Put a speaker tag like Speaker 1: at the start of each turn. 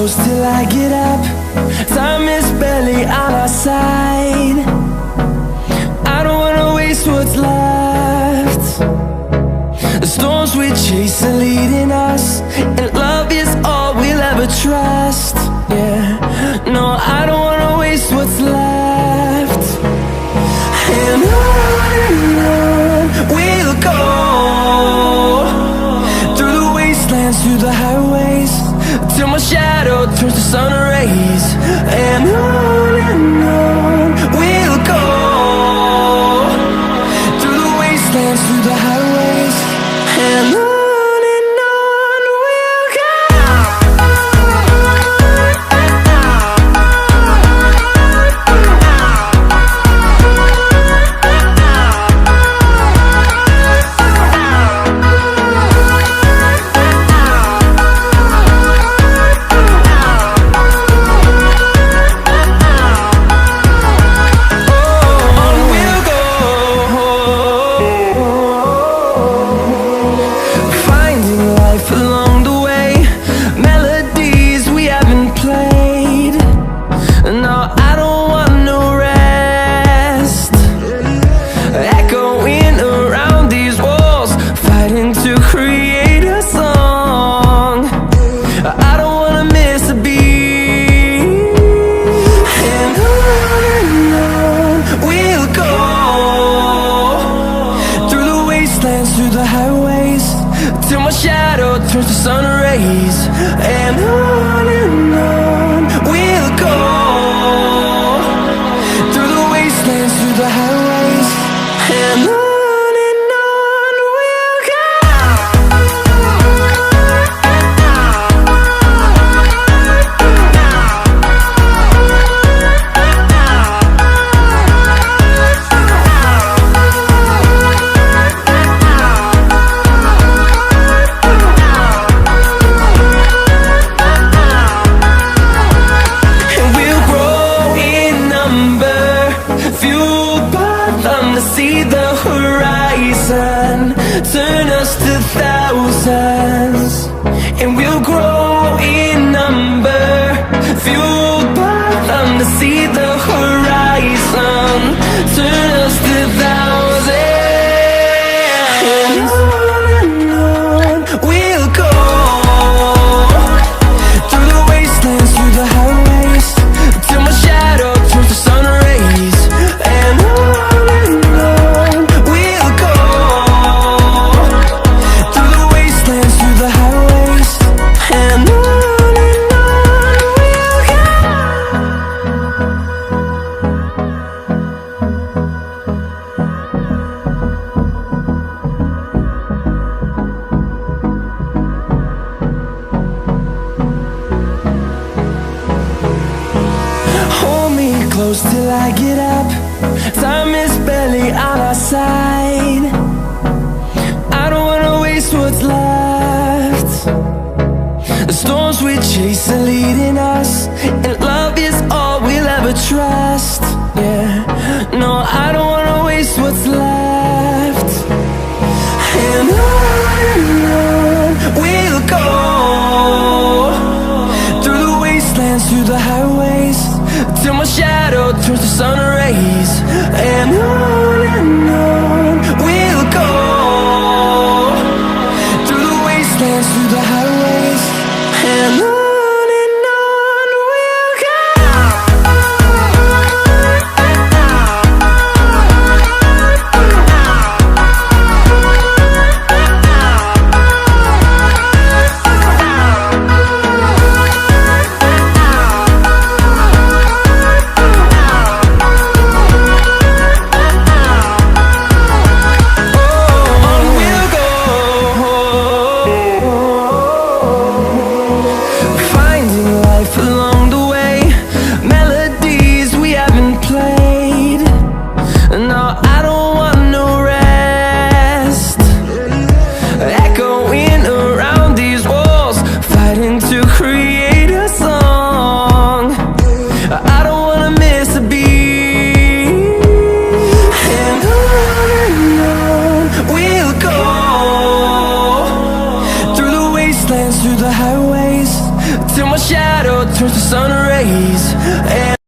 Speaker 1: close till I get up. Time is barely on our side. I don't wanna waste what's left. The storms we chase are leading us, and love is all we'll ever trust. Yeah, no, I don't wanna waste what's left. And on we'll go, through the wastelands, through the highways, till my shadow turns to sun rays. And on we'll go, through the wastelands, through the highways, and on we'll go. Through the highways, till my shadow turns to sun rays. And on we'll go, through the wastelands, through the highways, and on we'll go. See the horizon turn us to thousands, and we'll grow in number, fueled by them. To see the horizon turn us to thousands, and on we'll go, through the wastelands, through the highways, till my shadow turns to sun rays. And close till I get up. Time is barely on our side. I don't wanna waste what's left. The storms we chase are leading us, and love is all we'll ever trust. Yeah, no, I don't wanna waste what's left. And on we'll go, through the wastelands, through the highways, till my shadow turns to sun rays. And on we'll go, through the wastelands, through the highways, and on we'll go. till my shadow turns to sun rays. And